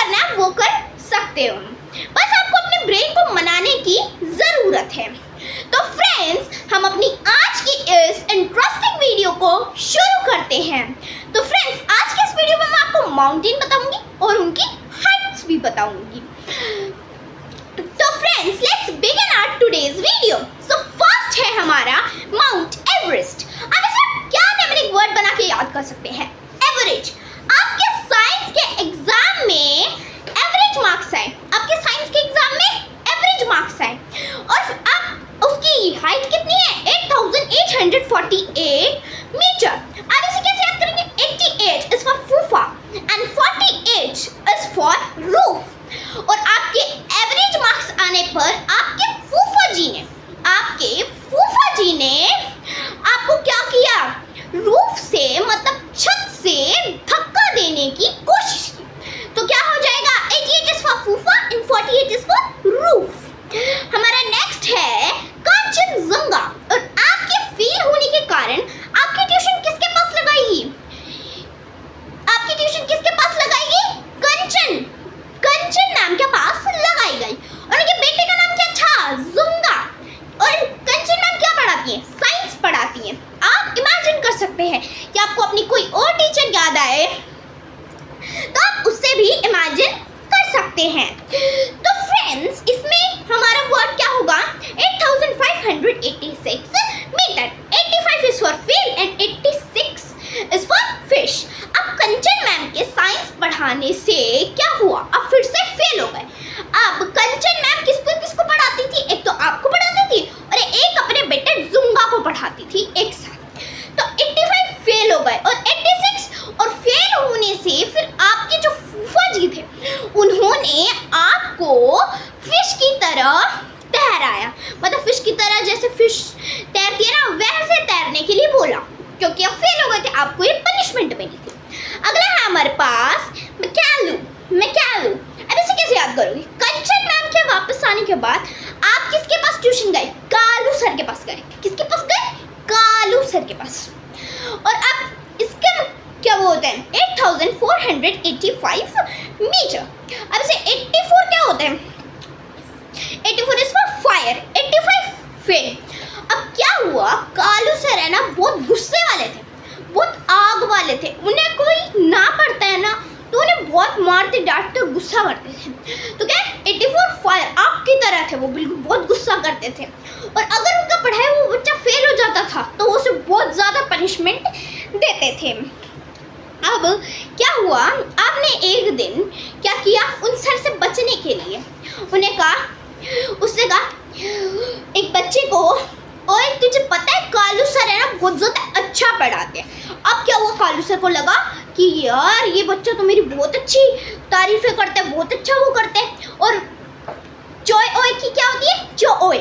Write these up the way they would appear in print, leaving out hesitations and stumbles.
करना है वो कर सकते हो, बस आपको अपने ब्रेन को मनाने की ज़रूरत है। तो फ्रेंड्स, हम अपनी आज की इस इंटरेस्टिंग वीडियो को शुरू करते हैं। तो फ्रेंड्स, आज के इस वीडियो में मैं आपको माउंटेन बताऊंगी और उनकी हाइट्स भी बताऊंगी। तो friends, let's begin our today's video. So first है हमारा माउंट एवरेस्ट। अब इसे क्या न्यूमेरिक वर्ड बना के याद कर सकते हैं, एवरेज। आपके साइंस के एग्जाम में एवरेज मार्क्स आए, आपके साइंस के एग्जाम में एवरेज मार्क्स आए और आप उसकी हाइट कितनी है, 8848 मीटर। अब इसे कैसे याद करेंगे, 88 इज फॉर फूफा एंड 48 इज फॉर रूफ। और आपके एवरेज मार्क्स आने पर आपके फूफा जी ने आपको क्या किया, रूफ से मतलब छत से धक्का देने की कोशिश की। तो क्या हो जाएगा, 88 इज फॉर फूफा एंड 48 इज फॉर रूफ। हमारा नेक्स्ट है कंचनजंगा। और आपके फेल होने के कारण आपकी ट्यूशन किसके पास लगाएगी, आपकी ट्यूशन किसके पास लगाएगी, कंचन मैम के पास लगाई गई। और उनके बेटे का नाम क्या था, जुंगा। और कंचन मैम क्या पढ़ाती हैं, साइंस पढ़ाती हैं। आप इमेजिन कर सकते हैं कि आपको अपनी कोई और टीचर याद आए तो आप उससे भी इमेजिन कर सकते हैं। तो फ्रेंड्स, इसमें हमारा वर्ड क्या होगा, 8586 metre. 85 is for fail and 86 is for fish. अब कंचन मैम के साइंस पढ़ाने से क्या हुआ, अब फिर से फेल हो गए। अब कंचन मैम किसको पढ़ाती थी, एक तो आपको पढ़ाती थी और एक अपने बेटे जुंगा को पढ़ाती थी एक साथ। तो 85 फेल हो गए और 86, और फेल होने से फिर आपके जो फूफा जी थे उन्होंने आपको फिश की तरह तैराया, मतलब फिश की तरह जैसे फिश तैरती है ना वैसे तैरने के लिए बोला, क्योंकि आप फेल हो गए थे, आपको ये पनिशमेंट मिली थी। अगला है हमारे पास मैकेलू। अब इसे कैसे याद करोगे, कंचन मैम के वापस आने के बाद आप किसके पास ट्यूशन गए, कालू सर के पास गए। किसके पास गए, कालू सर के पास। और अब इसके क्या बोलते हैं, 8485 मीटर। अब इसे 84 क्या होता है, 84 इज फॉर फायर, 85 फेल। अब क्या हुआ, कालू सर है ना बहुत गुस्से वाले थे, बहुत आग वाले थे। उन्हें कोई ना पढ़ता है ना तो उन्हें बहुत मारते डांटते और गुस्सा करते थे। तो क्या 84 फायर आग की तरह थे, वो बिल्कुल बहुत गुस्सा करते थे। और अगर उनका पढ़ाई वो बच्चा फेल हो जाता था तो उसे बहुत ज़्यादा पनिशमेंट देते थे। अब क्या हुआ, आपने एक दिन क्या किया, उन सर से बचने के लिए उसने कहा एक बच्चे को, और तुझे पता है कालू सर है ना बहुत ज़्यादा अच्छा पढ़ाते हैं। अब क्या हुआ, कालू सर को लगा कि यार ये बच्चा तो मेरी बहुत अच्छी तारीफ़ें करता है, बहुत अच्छा वो करते हैं। और चोए ओए की क्या होती है, चो ओए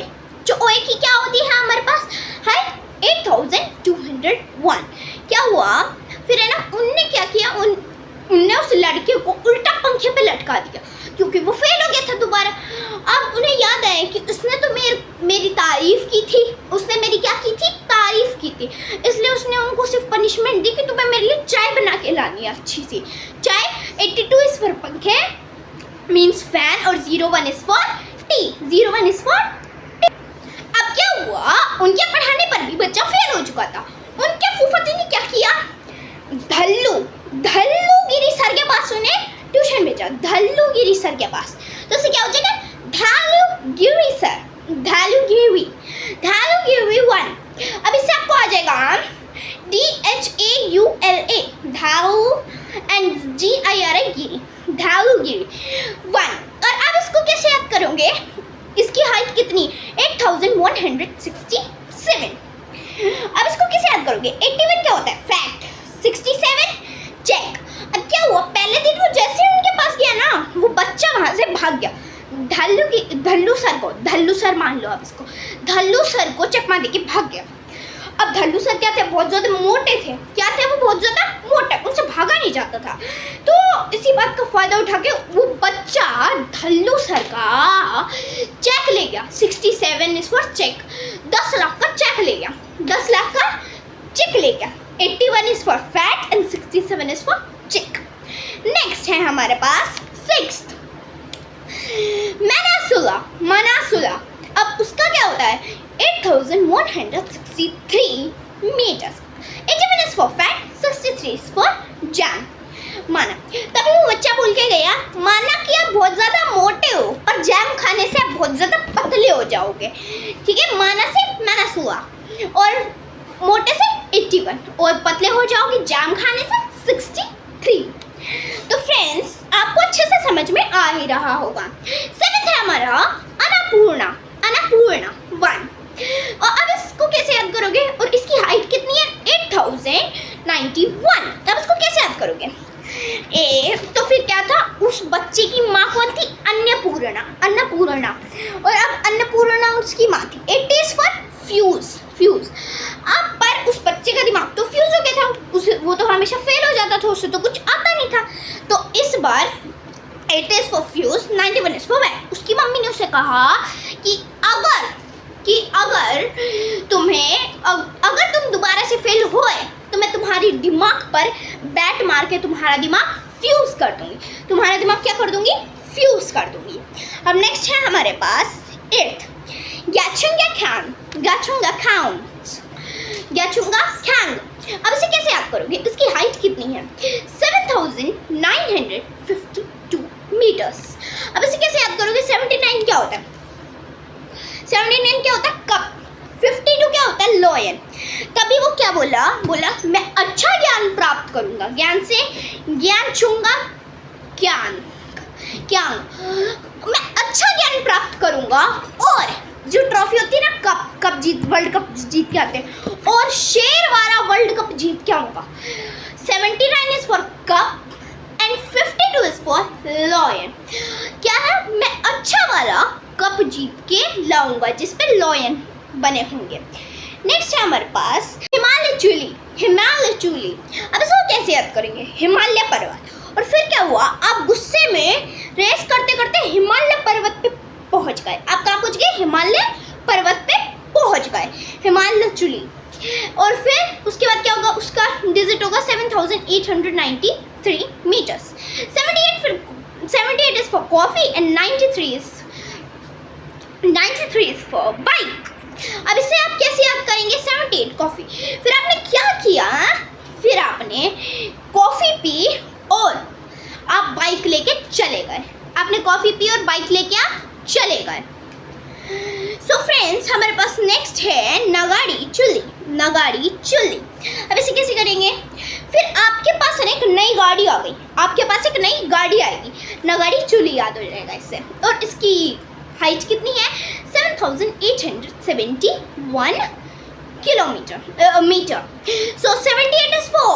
की क्या होती है हमारे पास है 8201। क्या हुआ फिर है ना, उनने क्या किया, उनने उस लड़के को उल्टा पंखे पे लटका दिया क्योंकि वो फेल हो गया था दोबारा। अब उन्हें याद आया कि उसने तो मेरी तारीफ़ की थी, उसने मेरी क्या की थी, तारीफ़ की थी, इसलिए उसने उनको सिर्फ पनिशमेंट दी कि तुम्हें मेरे लिए चाय बना के लानी है अच्छी सी चाय। 82 इज फॉर पंखे मीन्स फैन और 01 is for T, 01 is for T. अब क्या हुआ, उनके पढ़ाने पर भी बच्चा फेल हो चुका था। उनके फूफा जी ने क्या किया, धल्लूगिरी सर के पास उन्हें ट्यूशन भेजा, धल्लूगिरी सर के पास। तो उससे क्या हो जाएगा, धालूगिरी सर, धालूगिरी 1। अब इससे आपको आ जाएगा DHAULA, धालू एंड GIRI गिरी, धालूगिरी 1। और अब इसको कैसे याद करोगे, इसकी हाइट कितनी, 8167। अब इसको कैसे याद करोगे, 81 क्या होता है, फैक्ट, 67 चेक। अब क्या हुआ, पहले दिन वो जैसे उनके पास गया ना वो बच्चा वहाँ से भाग गया। धल्लू सर मान लो आप इसको, धल्लू सर को चकमा देके भाग गया। अब धल्लू सर क्या थे, बहुत ज़्यादा मोटे थे, क्या थे वो, बहुत ज़्यादा मोटे, उनसे भागा नहीं जाता था। तो इसी बात का फ़ायदा उठा के वो बच्चा धल्लू सर का चेक ले गया, 67 इज फॉर चेक, 10 लाख का चेक ले गया, 10 लाख का चेक ले गया। 81 is for fat and 67 is for check. Next है हमारे पास सिक्स्थ मनासुला। अब उसका क्या होता है 8163 meters। 81 is for fat, 63 is for jam। माना तभी वो बच्चा बोल के गया माना कि आप बहुत ज़्यादा मोटे हो और जैम खाने से आप बहुत ज़्यादा पतले हो जाओगे। ठीक है, माना से मनासुला और मोटे से 81 और पतले हो जाओगे जैम खाने से 63। तो फ्रेंड्स आपको अच्छे से समझ में आ ही रहा होगा। सेवेंथ है हमारा अन्नपूर्णा 1। और अब इसको कैसे याद करोगे और इसकी हाइट कितनी है 8091। अब इसको कैसे याद करोगे तो फिर क्या था उस बच्चे की माँ कौन थी अन्नपूर्णा और अब अन्नपूर्णा उसकी माँ थी। 80 is for फ्यूज। अब पर उस बच्चे का दिमाग तो फ्यूज हो गया था, वो तो हमेशा फेल हो जाता था, उससे तो कुछ आता नहीं था। तो इस बार 80 is for fuse 91 is for wet। उसकी मम्मी ने उसे कहा कि अगर तुम दोबारा से फेल हुए तो मैं तुम्हारी दिमाग पर बैट मार के तुम्हारा दिमाग फ्यूज कर दूंगी। तुम्हारा दिमाग क्या कर दूंगी फ्यूज कर दूंगी। अब नेक्स्ट है हमारे पास 8th ग्याचुंगा खैंग। अब इसे कैसे याद करोगे इसकी हाइट कितनी है 7952 meters। अब इसे कैसे याद करोगे 79 क्या होता है 79 क्या होता है कप। 52 क्या होता है लॉयन। तभी वो क्या बोला मैं अच्छा ज्ञान प्राप्त करूंगा। ज्ञान से ज्ञान छूंगा ज्ञान मैं अच्छा ज्ञान प्राप्त करूंगा और जो ट्रॉफी होती है ना वर्ल्ड कप जीत के आते हैं और शेर वाला वर्ल्ड कप जीत के आऊंगा। 79 is for cup and 52 is for lion. क्या है मैं अच्छा वाला कप जीत के लाऊंगा जिसपे लॉयन बने होंगे। नेक्स्ट है हमारे पास हिमालय चूली। अब इसको कैसे याद करेंगे हिमालय पर्वत। और फिर क्या हुआ आप गुस्से में रेस करते करते हिमालय पर्वत पे पहुंच गए। आप कहाँ पहुंच गए हिमालय पर्वत पे पहुंच गए हिमालय चूली। और फिर उसके बाद क्या होगा उसका डिजिट होगा 7893 meters। 78 is for coffee and 93 is for bike। अब इसे आप कैसे याद करेंगे 78 कॉफ़ी। फिर आपने क्या किया फिर आपने कॉफ़ी पी और आप बाइक लेके चले गए। आपने कॉफ़ी पी और बाइक लेके आप चले गए। सो फ्रेंड्स हमारे पास नेक्स्ट है नगाड़ी चुल्ली। अब इसे कैसे करेंगे फिर आपके पास एक नई गाड़ी आ गई। आपके पास एक नई गाड़ी आएगी नगाड़ी चुल्ली याद हो जाएगा इससे। और इसकी हाइट कितनी है 7871 metre. So 78 is for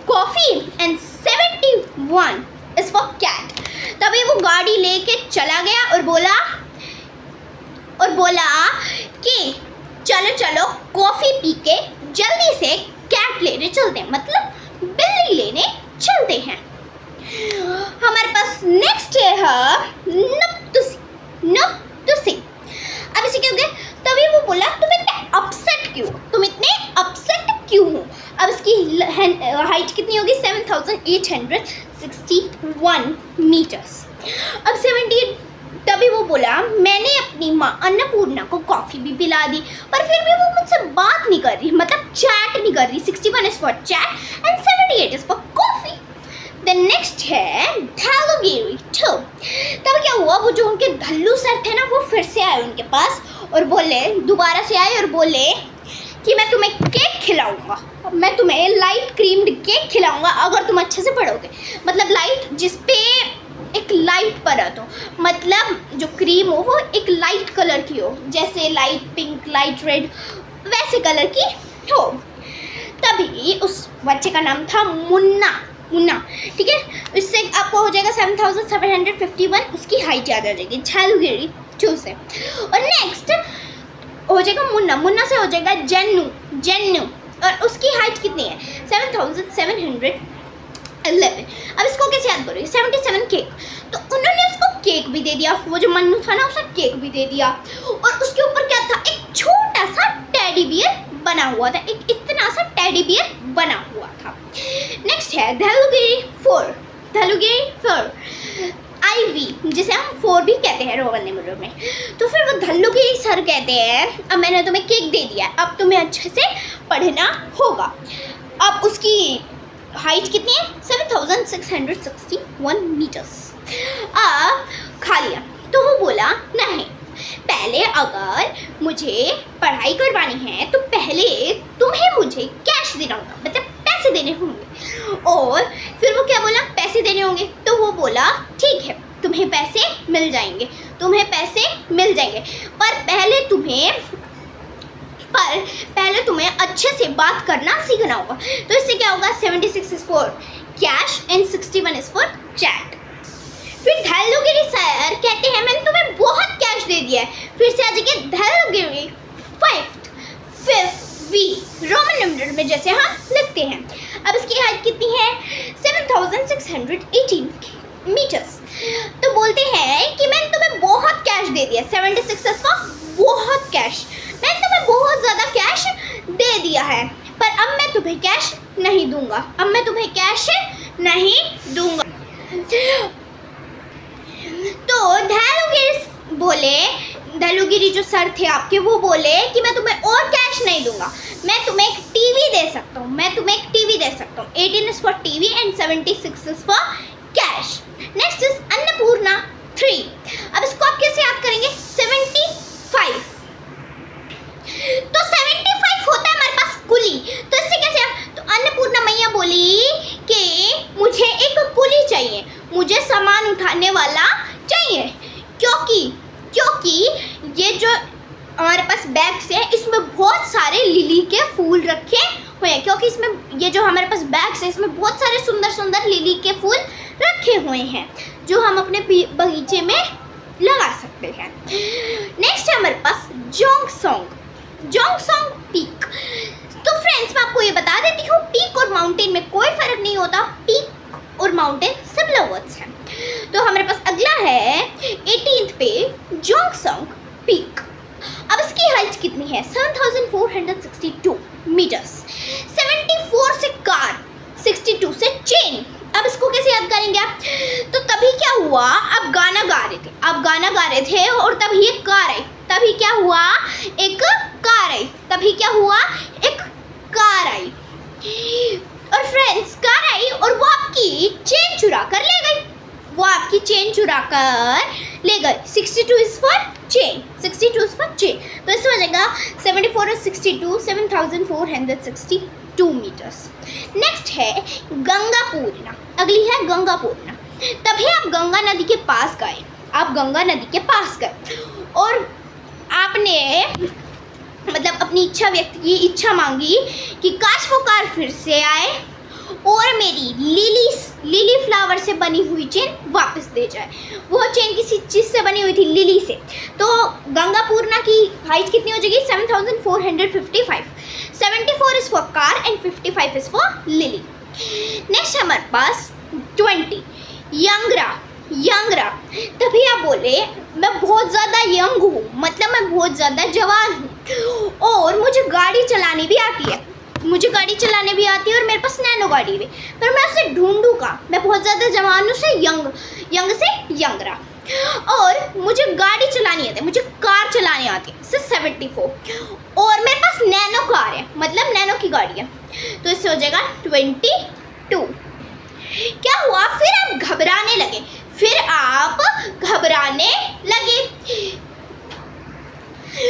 coffee and 71 is for cat। तभी वो गाड़ी लेके चला गया और बोला कि चलो कॉफ़ी पी के जल्दी से कैट लेने चलते हैं मतलब बिल्ली लेने चलते हैं। हमारे पास नेक्स्ट है नपतुसी। अब इसे क्या हो गया तभी वो बोला तुम इतने अपसेट क्यों हो। अब इसकी हाइट कितनी होगी 7861 meters। अब 78 तभी वो बोला मैंने अपनी माँ अन्नपूर्णा को कॉफ़ी भी पिला दी पर फिर भी वो मुझसे बात नहीं कर रही मतलब चैट नहीं कर रही। 61 is for chat and 78 is for coffee। Then next है धालूगिरी 2। तब क्या हुआ वो जो उनके धल्लू सर थे ना वो फिर से आए उनके पास और दोबारा से आए और बोले कि मैं तुम्हें केक खिलाऊंगा। मैं तुम्हें लाइट क्रीम्ड केक खिलाऊंगा अगर तुम अच्छे से पढ़ोगे। मतलब लाइट जिसपे एक लाइट परत हो मतलब जो क्रीम हो वो एक लाइट कलर की हो जैसे लाइट पिंक लाइट रेड वैसे कलर की हो। तभी उस बच्चे का नाम था मुन्ना। ठीक है इससे आपको हो जाएगा 7751 उसकी हाइट याद आ जाएगी झालूगिरी 2 से। और नेक्स्ट हो जाएगा मुन्ना से हो जाएगा जन्नू और उसकी हाइट कितनी है 7711। अब इसको कैसे याद करोगे 77 केक। तो उन्होंने उसको केक भी दे दिया वो जो मन्नू था ना उसे केक भी दे दिया और उसके ऊपर क्या था एक छोटा सा टेडी बियर बना हुआ था एक इतना सा टेडी बियर बना हुआ था। नेक्स्ट है धालूगिरी 4। IV, जिसे हम 4 भी कहते हैं रोमन नंबर में। तो फिर वो धल्लूगिरी सर कहते हैं अब मैंने तुम्हें केक दे दिया है, अब तुम्हें अच्छे से पढ़ना होगा। अब उसकी हाइट कितनी है? 7661 मीटर्स। अब खा लिया तो वो बोला नहीं, पहले अगर मुझे पढ़ाई करवानी है तो पहले तुम्हें मुझे कैश देना होगा, मतलब पैसे देने होंगे। और फिर वो क्या बोला? पैसे देने होंगे। तो वो बोला ठीक है, तुम्हें पैसे मिल जाएंगे, तुम्हें पैसे मिल जाएंगे, पर पहले तुम्हें अच्छे से बात करना सीखना होगा। तो इससे क्या होगा? 76 is for cash and 61 is for chat. फिर धल्लूगिरी सर कहते हैं मैंने तुम्हें बहुत कैश दे दिया है। फिर से आ जाइए धल्लूगिरी 5th V रोमन नंबर में जैसे हम लिखते हैं। अब इसकी हाइट कितनी है? 7618 मीटर्स। तो बोलते हैं कि मैंने तुम्हें बहुत कैश दे दिया। 76 का बहुत कैश, मैंने तुम्हें बहुत ज़्यादा कैश दे दिया है, पर अब मैं तुम्हें कैश नहीं दूंगा, अब मैं तुम्हें कैश नहीं दूंगा। तो धल्लूगिरी जो सर थे आपके, वो बोले कि मैं तुम्हें और कैश नहीं दूंगा, मैं तुम्हें एक टीवी दे सकता हूँ, मैं तुम्हें एक टीवी दे सकता हूँ। 18 is for TV and 76 is for cash. Next is Annapurna 3। अब इसको आप कैसे याद करेंगे? 75। तो 75 होता है हमारे पास कुली, तो इससे कैसे आप? तो अन्नपूर्णा मैया बोली कि मुझे एक कुली चाहिए, मुझे सामान उठाने वाला चाहिए, क्योंकि ये जो हमारे पास बैग्स है इसमें बहुत सारे लिली के फूल रखे हुए हैं, क्योंकि इसमें ये जो हमारे पास बैग्स है इसमें बहुत सारे सुंदर सुंदर लिली के फूल रखे हुए हैं जो हम अपने बगीचे में लगा सकते हैं। नेक्स्ट है हमारे पास जोंगसोंग पीक। तो फ्रेंड्स मैं आपको ये बता देती हूँ, पीक और माउंटेन में कोई फर्क नहीं होता, पीक और माउंटेन सिमिलर वर्ड्स हैं। तो हमारे पास अगला है 18th पे जोंगसोंग पीक। अब इसकी हाइट कितनी है? 7462 मीटर्स। 74 से कार, 62 से चेन। अब इसको कैसे याद करेंगे आप? तो तभी क्या हुआ, आप गाना गा रहे थे और तभी एक कार आई, तभी क्या हुआ? एक कार आई, तभी क्या हुआ? एक कार आई। और फ्रेंड्स कार आई और वो आपकी चेन चुरा कर ले गई, 62 is for chain, 62 is for chain. तो इसमें हो जाएगा 74 और 62, 7462 मीटर्स। नेक्स्ट है गंगापूर्णा। अगली है गंगापूर्णा। तभी आप गंगा नदी के पास गए, और आपने मतलब अपनी इच्छा व्यक्त की, इच्छा मांगी कि काश वो कार फिर से आए और मेरी लिली फ्लावर से बनी हुई चेन वापस दे जाए। वो चेन किसी चीज़ से बनी हुई थी, लिली से। तो गंगापूर्णा की हाइट कितनी हो जाएगी? 7455। 74 is for car and 55 is for lily. Next हमारे पास 20 यंगरा। तभी आप बोले मैं बहुत ज़्यादा यंग हूँ, मतलब मैं बहुत ज़्यादा जवान हूँ और मुझे गाड़ी चलानी भी आती है, और मेरे पास नैनो गाड़ी भी, पर मैं उसे ढूंढूंगा। मैं बहुत ज़्यादा जवान हूँ से यंग से यंगरा, और मुझे गाड़ी चलानी आती है, मुझे कार चलानी आती है, सिर्फ 74। और मेरे पास नैनो कार है, मतलब नैनो की गाड़ी है, तो इससे हो जाएगा 22। क्या हुआ? फिर आप घबराने लगे,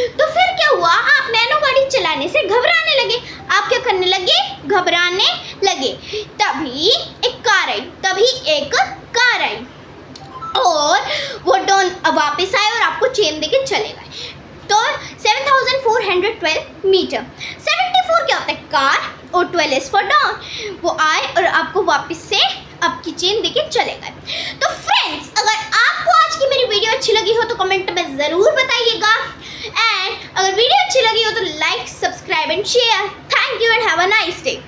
तो फिर क्या हुआ? आप नैनो गाड़ी चलाने से घबराने लगे, आप क्या करने लगे? घबराने लगे। तभी एक कार आई और वो डॉन वापस आए और आपको चेन देके चले गए। तो 7412 मीटर। 74 क्या होता है? कार, और 12 इज फॉर डॉन। वो आए और आपको वापस से आपकी चेन देके चले गए। तो फ्रेंड्स अगर आपको आज की मेरी वीडियो अच्छी लगी हो तो कमेंट में ज़रूर बताइएगा, एंड अगर वीडियो अच्छी लगी हो तो like, subscribe and share. Thank you and have a nice day.